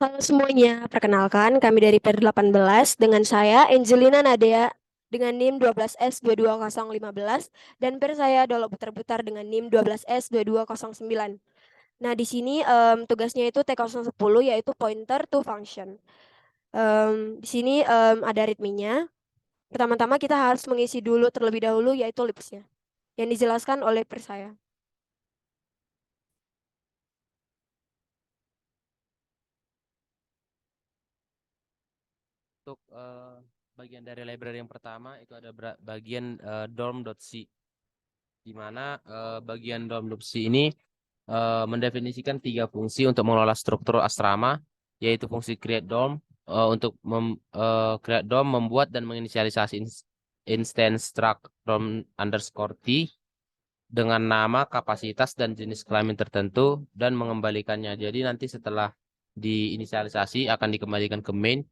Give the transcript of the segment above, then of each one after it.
Halo semuanya, perkenalkan kami dari PER 18 dengan saya Angelina Nadia dengan NIM 12S22015 dan PER saya Dolo Putar-Putar dengan NIM 12S2209. Nah, di sini tugasnya itu T010 yaitu pointer to function. Di sini ada ritminya. Pertama-tama kita harus mengisi dulu terlebih dahulu yaitu lipsnya yang dijelaskan oleh PER saya. Untuk bagian dari library yang pertama itu ada bagian dorm.c, di mana bagian dorm.c ini mendefinisikan tiga fungsi untuk mengelola struktur asrama, yaitu fungsi create dorm untuk create dorm, membuat dan menginisialisasi instance struct dorm underscore t dengan nama, kapasitas, dan jenis kelamin tertentu dan mengembalikannya. Jadi nanti setelah diinisialisasi akan dikembalikan ke main.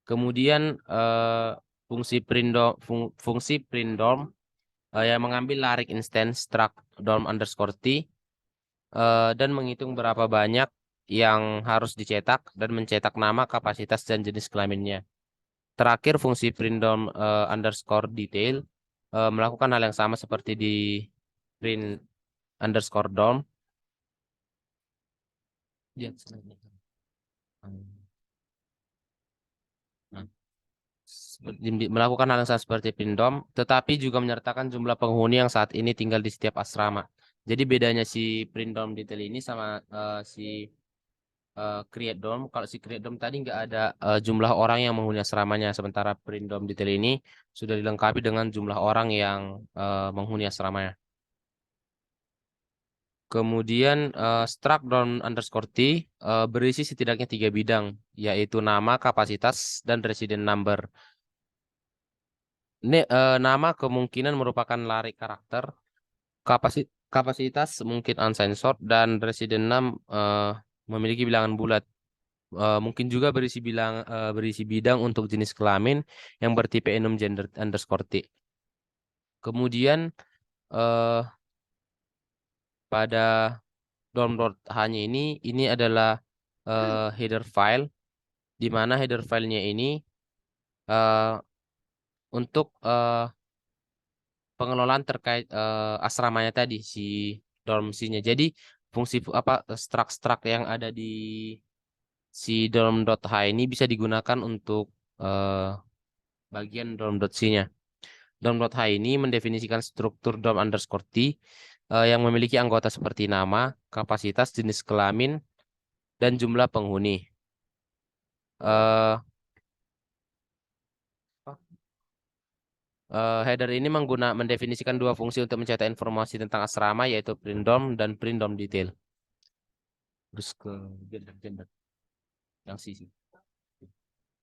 Kemudian fungsi print dorm yang mengambil larik instance struct dorm underscore t dan menghitung berapa banyak yang harus dicetak dan mencetak nama, kapasitas, dan jenis kelaminnya. Terakhir, fungsi print dorm underscore detail melakukan hal yang sama seperti di print underscore dorm. Ya, nah, melakukan hal yang sama seperti Pindom, tetapi juga menyertakan jumlah penghuni yang saat ini tinggal di setiap asrama. Jadi bedanya si Pindom detail ini sama si Create Dorm. Kalau si Create Dorm tadi nggak ada jumlah orang yang menghuni asramanya, sementara Pindom detail ini sudah dilengkapi dengan jumlah orang yang menghuni asramanya. Kemudian struct dorm underscore t berisi setidaknya tiga bidang, yaitu nama, kapasitas, dan resident number. Ini nama kemungkinan merupakan lari karakter, kapasitas mungkin uncensored, dan resident name memiliki bilangan bulat. Mungkin juga berisi bidang untuk jenis kelamin yang bertipe enum gender underscore t. Kemudian eh, pada dorm.h-nya ini adalah header file, di mana header filenya ini eh, untuk pengelolaan terkait asramanya tadi si dormsinya. Jadi fungsi apa struct yang ada di si dorm.h ini bisa digunakan untuk eh, bagian dorm.c-nya. Dorm.h ini mendefinisikan struktur dorm underscore t yang memiliki anggota seperti nama, kapasitas, jenis kelamin, dan jumlah penghuni. Eh, Header ini mendefinisikan dua fungsi untuk mencetak informasi tentang asrama, yaitu print dorm dan print dorm detail. Terus ke gender yang sisi.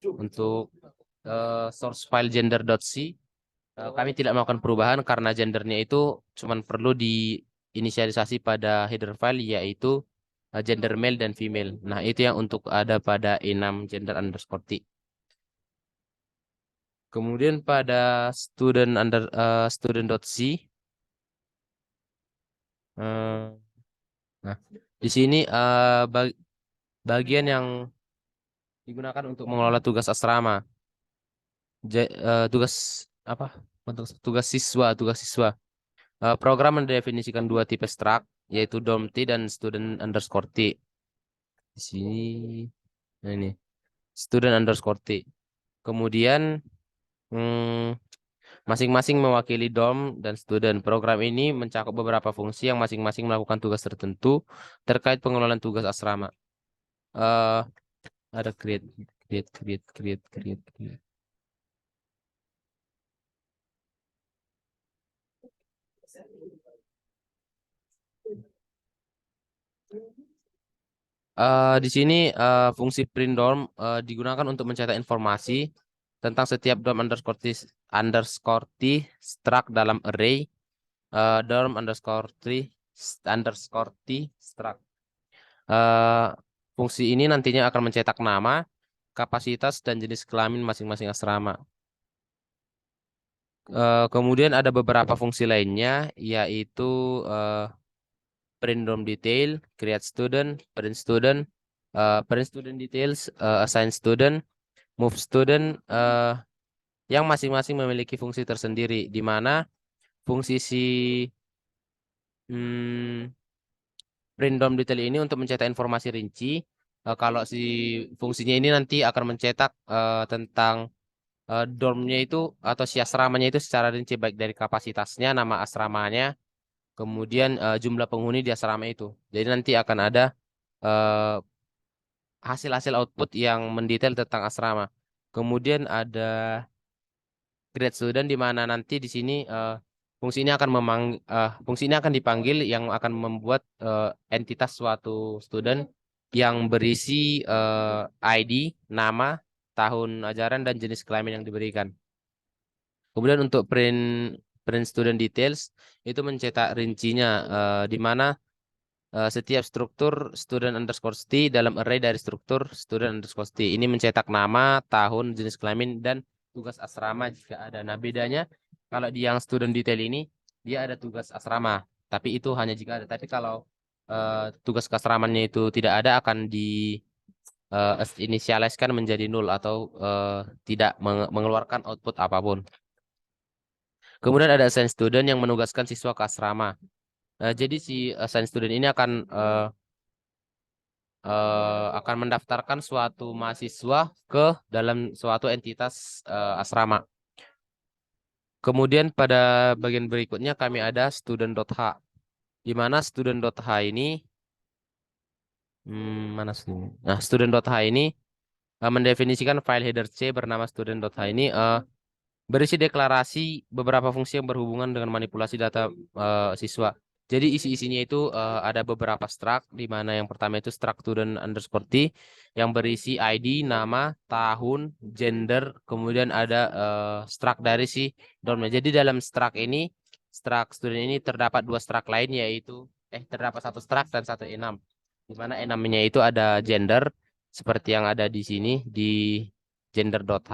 Untuk source file gender.c, kami tidak melakukan perubahan karena gendernya itu cuma perlu diinisialisasi pada header file, yaitu gender male dan female. Nah, itu yang untuk ada pada enum gender underscore t. Kemudian pada student.c, nah di sini bagian yang digunakan untuk mengelola tugas asrama. Tugas apa? Untuk tugas siswa. Program mendefinisikan dua tipe struct, yaitu dorm T dan student underscore T. Di sini, nah ini student underscore T. Kemudian hmm, masing-masing mewakili dorm dan student. Program ini mencakup beberapa fungsi yang masing-masing melakukan tugas tertentu terkait pengelolaan tugas asrama. Eh, ada create, create, create, create, create, create. Di sini fungsi print dorm digunakan untuk mencetak informasi tentang setiap dorm underscore t struct dalam array dorm underscore t struct. Eh, Fungsi ini nantinya akan mencetak nama, kapasitas, dan jenis kelamin masing-masing asrama. Kemudian ada beberapa fungsi lainnya, yaitu print dorm detail, create student, print student, print student details, assign student, move student, yang masing-masing memiliki fungsi tersendiri, di mana fungsi si hmm, print DOM detail ini untuk mencetak informasi rinci. Kalau si fungsinya ini nanti akan mencetak tentang dormnya itu atau si asramanya itu secara rinci, baik dari kapasitasnya, nama asramanya, kemudian jumlah penghuni di asrama itu. Jadi nanti akan ada eh, hasil-hasil output yang mendetail tentang asrama. Kemudian ada grade student, di mana nanti di sini fungsi ini akan fungsi ini akan dipanggil yang akan membuat entitas suatu student yang berisi ID, nama, tahun ajaran, dan jenis kelamin yang diberikan. Kemudian untuk print student details itu mencetak rincinya, di mana setiap struktur student underscore st dalam array dari struktur student underscore st ini mencetak nama, tahun, jenis kelamin, dan tugas asrama jika ada. Nah, bedanya kalau di yang student detail ini dia ada tugas asrama, tapi itu hanya jika ada. Tapi kalau tugas keasramannya itu tidak ada, akan di initialize-kan menjadi null atau tidak mengeluarkan output apapun. Kemudian ada assign student yang menugaskan siswa ke asrama. Jadi si assign student ini akan mendaftarkan suatu mahasiswa ke dalam suatu entitas asrama. Kemudian pada bagian berikutnya kami ada student.h, di mana student.h ini mana student? Nah, student.h ini mendefinisikan file header C bernama student.h ini berisi deklarasi beberapa fungsi yang berhubungan dengan manipulasi data siswa. Jadi isi-isinya itu ada beberapa struct, di mana yang pertama itu struct student underscore t yang berisi ID, nama, tahun, gender, kemudian ada struct dari si dormnya. Jadi dalam struct ini, struct student ini terdapat dua struct lain, yaitu terdapat satu struct dan satu enum, di mana enumnya itu ada gender seperti yang ada di sini di gender.h,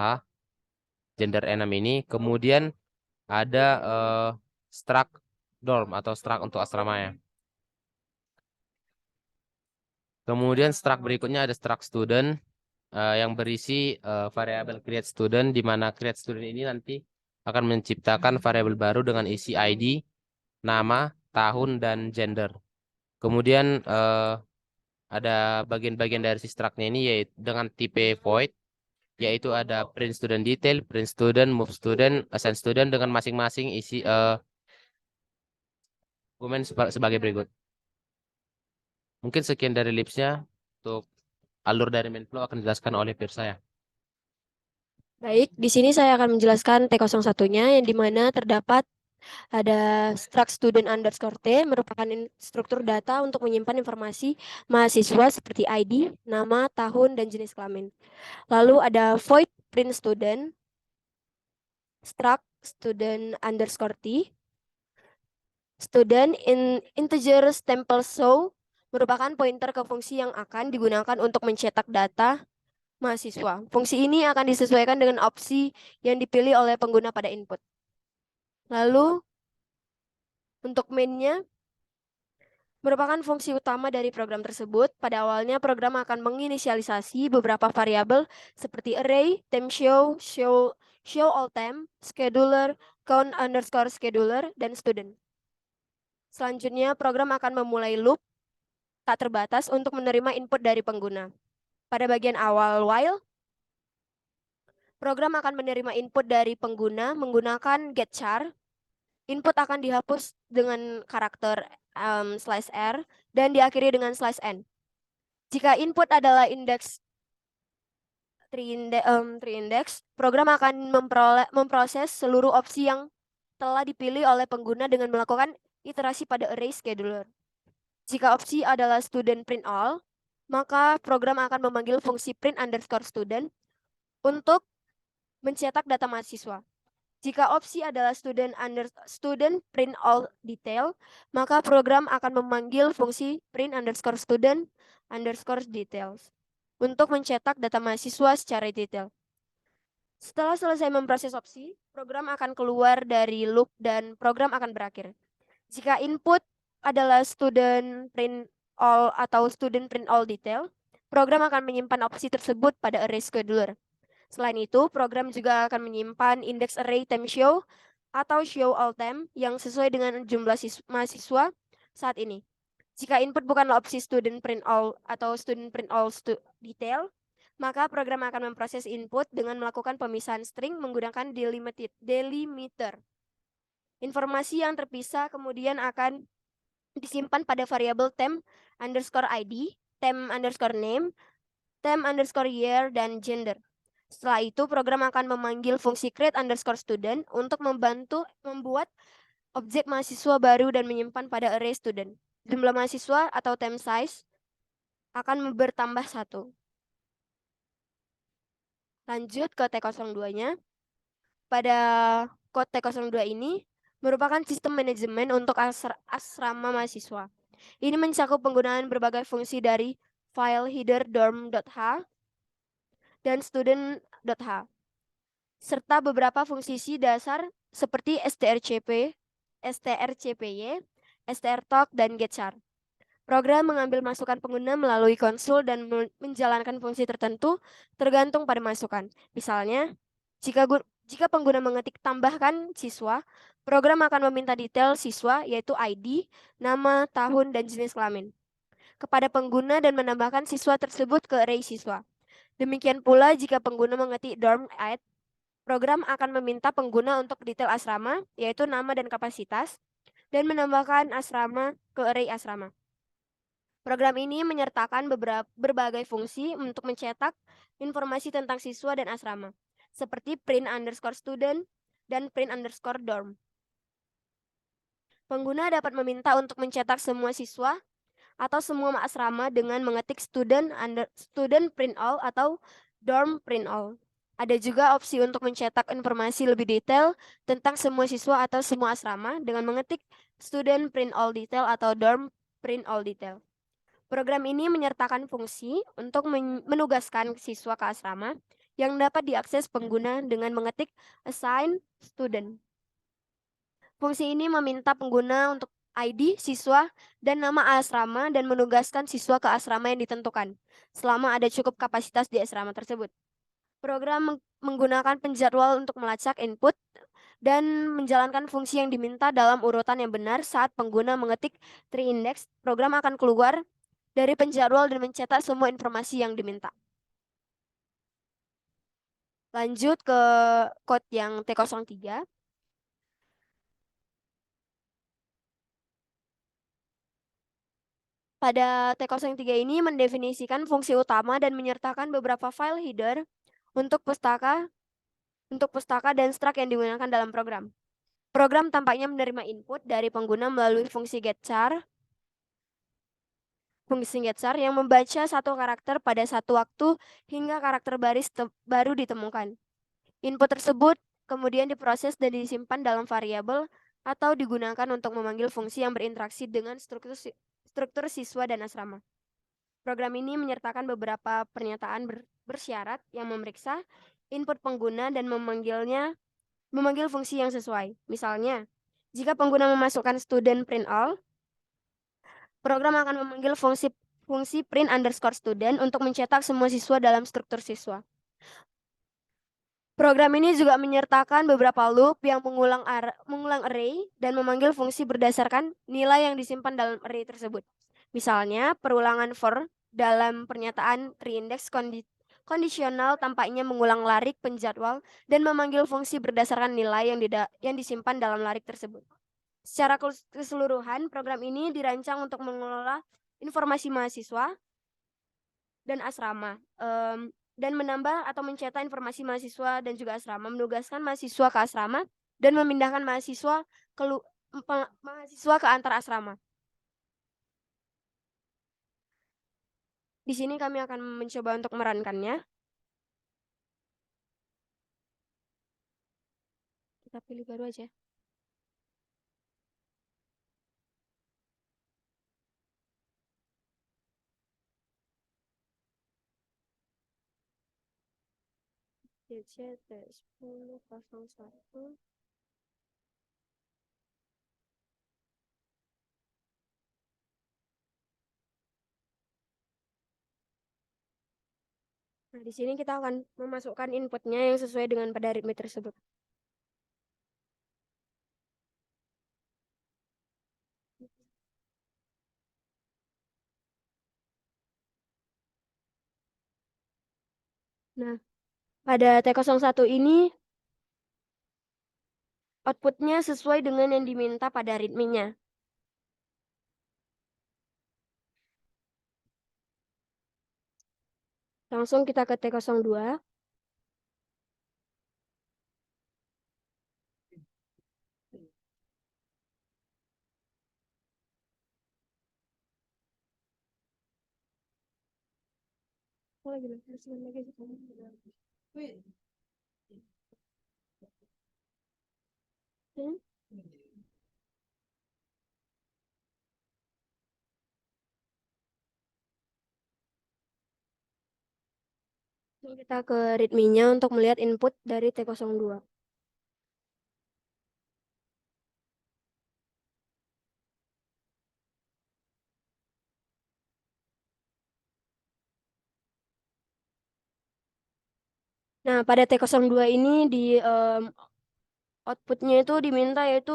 gender enum ini. Kemudian ada struct dorm atau struct untuk asramanya. Kemudian struct berikutnya ada struct student yang berisi variabel create student, di mana create student ini nanti akan menciptakan variabel baru dengan isi ID, nama, tahun, dan gender. Kemudian ada bagian-bagian dari si struct-nya ini yaitu dengan tipe void, yaitu ada print student detail, print student, move student, assign student dengan masing-masing isi argumen sebagai berikut. Mungkin sekian dari Libs-nya. Untuk alur dari main flow akan dijelaskan oleh peer saya. Baik, di sini saya akan menjelaskan T01-nya yang dimana terdapat ada struct student underscore T merupakan struktur data untuk menyimpan informasi mahasiswa seperti ID, nama, tahun, dan jenis kelamin. Lalu ada void print student, struct student underscore T, student in integer stempel show merupakan pointer ke fungsi yang akan digunakan untuk mencetak data mahasiswa. Fungsi ini akan disesuaikan dengan opsi yang dipilih oleh pengguna pada input. Lalu untuk mainnya merupakan fungsi utama dari program tersebut. Pada awalnya program akan menginisialisasi beberapa variabel seperti array, time show all time, scheduler, count underscore scheduler, dan student. Selanjutnya program akan memulai loop tak terbatas untuk menerima input dari pengguna. Pada bagian awal while, program akan menerima input dari pengguna menggunakan getChar. Input akan dihapus dengan karakter /r dan diakhiri dengan /n. Jika input adalah indeks tree index, program akan memproses seluruh opsi yang telah dipilih oleh pengguna dengan melakukan iterasi pada array scheduler. Jika opsi adalah student print all, maka program akan memanggil fungsi print underscore student untuk mencetak data mahasiswa. Jika opsi adalah student print all detail, maka program akan memanggil fungsi print underscore student underscore details untuk mencetak data mahasiswa secara detail. Setelah selesai memproses opsi, program akan keluar dari loop dan program akan berakhir. Jika input adalah student print all atau student print all detail, Program akan menyimpan opsi tersebut pada array scheduler. Selain itu, program juga akan menyimpan indeks array time show atau show all time yang sesuai dengan jumlah mahasiswa saat ini. Jika input bukanlah opsi student print all atau student print all detail, maka program akan memproses input dengan melakukan pemisahan string menggunakan delimiter. Informasi yang terpisah kemudian akan disimpan pada variabel temp underscore ID, temp underscore name, temp underscore year, dan gender. Setelah itu, program akan memanggil fungsi create underscore student untuk membantu membuat objek mahasiswa baru dan menyimpan pada array student. Jumlah mahasiswa atau temp size akan bertambah 1. Lanjut ke T02-nya. Pada kode T02 ini merupakan sistem manajemen untuk asrama mahasiswa. Ini mencakup penggunaan berbagai fungsi dari file header dorm.h dan student.h, serta beberapa fungsi C dasar seperti strcp, strcpy, strtalk, dan getchar. Program mengambil masukan pengguna melalui konsul dan menjalankan fungsi tertentu tergantung pada masukan. Misalnya, jika pengguna mengetik tambahkan siswa, program akan meminta detail siswa yaitu ID, nama, tahun, dan jenis kelamin kepada pengguna dan menambahkan siswa tersebut ke array siswa. Demikian pula jika pengguna mengetik dorm add, program akan meminta pengguna untuk detail asrama yaitu nama dan kapasitas dan menambahkan asrama ke array asrama. Program ini menyertakan berbagai fungsi untuk mencetak informasi tentang siswa dan asrama, seperti print underscore student dan print underscore dorm. Pengguna dapat meminta untuk mencetak semua siswa atau semua asrama dengan mengetik student print all atau dorm print all. Ada juga opsi untuk mencetak informasi lebih detail tentang semua siswa atau semua asrama dengan mengetik student print all detail atau dorm print all detail. Program ini menyertakan fungsi untuk menugaskan siswa ke asrama yang dapat diakses pengguna dengan mengetik assign student. Fungsi ini meminta pengguna untuk ID siswa dan nama asrama dan menugaskan siswa ke asrama yang ditentukan, selama ada cukup kapasitas di asrama tersebut. Program menggunakan penjadwal untuk melacak input dan menjalankan fungsi yang diminta dalam urutan yang benar saat pengguna mengetik tree index. Program akan keluar dari penjadwal dan mencetak semua informasi yang diminta. Lanjut ke code yang T03. Pada T03 ini mendefinisikan fungsi utama dan menyertakan beberapa file header untuk pustaka dan struct yang digunakan dalam program. Program tampaknya menerima input dari pengguna melalui fungsi getchar yang membaca satu karakter pada satu waktu hingga karakter baris baru ditemukan. Input tersebut kemudian diproses dan disimpan dalam variabel atau digunakan untuk memanggil fungsi yang berinteraksi dengan struktur siswa dan asrama. Program ini menyertakan beberapa pernyataan bersyarat yang memeriksa input pengguna dan memanggil fungsi yang sesuai. Misalnya, jika pengguna memasukkan student print all, program akan memanggil fungsi print underscore student untuk mencetak semua siswa dalam struktur siswa. Program ini juga menyertakan beberapa loop yang mengulang array dan memanggil fungsi berdasarkan nilai yang disimpan dalam array tersebut. Misalnya, perulangan for dalam pernyataan reindex kondisional tampaknya mengulang larik penjadwal dan memanggil fungsi berdasarkan nilai yang disimpan dalam larik tersebut. Secara keseluruhan, program ini dirancang untuk mengelola informasi mahasiswa dan asrama, dan menambah atau mencetak informasi mahasiswa dan juga asrama, menugaskan mahasiswa ke asrama, dan memindahkan mahasiswa ke antar asrama. Di sini kami akan mencoba untuk merankannya. Kita pilih baru aja. DC T1001. Nah, di sini kita akan memasukkan inputnya yang sesuai dengan pada ritme tersebut. Nah, pada T01 ini outputnya sesuai dengan yang diminta pada ritmenya. Langsung kita ke T02. Hmm? Kita ke ritmenya untuk melihat input dari T02. Nah, pada T02 ini di outputnya itu diminta yaitu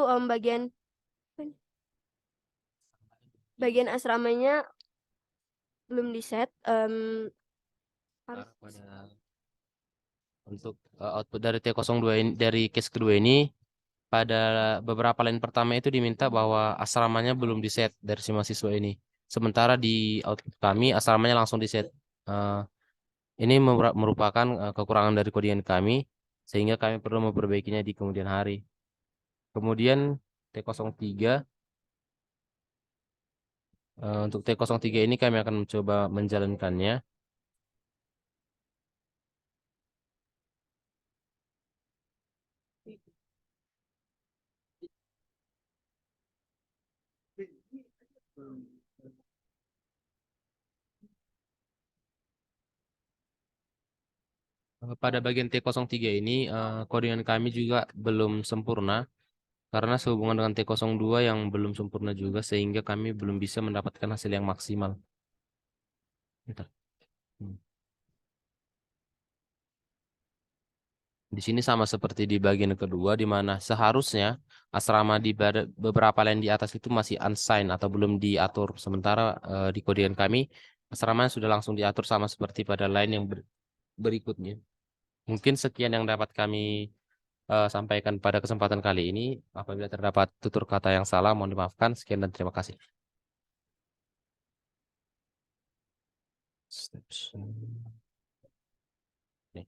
bagian asramanya belum di set. Harus Pada untuk output dari T02 ini, dari case kedua ini, pada beberapa line pertama itu diminta bahwa asramanya belum di set dari si mahasiswa ini. Sementara di output kami asramanya langsung di set. Eh, ini merupakan kekurangan dari kodian kami, sehingga kami perlu memperbaikinya di kemudian hari. Kemudian T03, untuk T03 ini kami akan mencoba menjalankannya. Pada bagian T03 ini, kodian kami juga belum sempurna karena sehubungan dengan T02 yang belum sempurna juga, sehingga kami belum bisa mendapatkan hasil yang maksimal. Bentar. Hmm. Di sini sama seperti di bagian kedua, di mana seharusnya asrama di beberapa lain di atas itu masih unsigned atau belum diatur. Sementara di kodian kami, asrama sudah langsung diatur sama seperti pada lain yang berikutnya. Mungkin sekian yang dapat kami sampaikan pada kesempatan kali ini. Apabila terdapat tutur kata yang salah, mohon dimaafkan. Sekian dan terima kasih. Steps.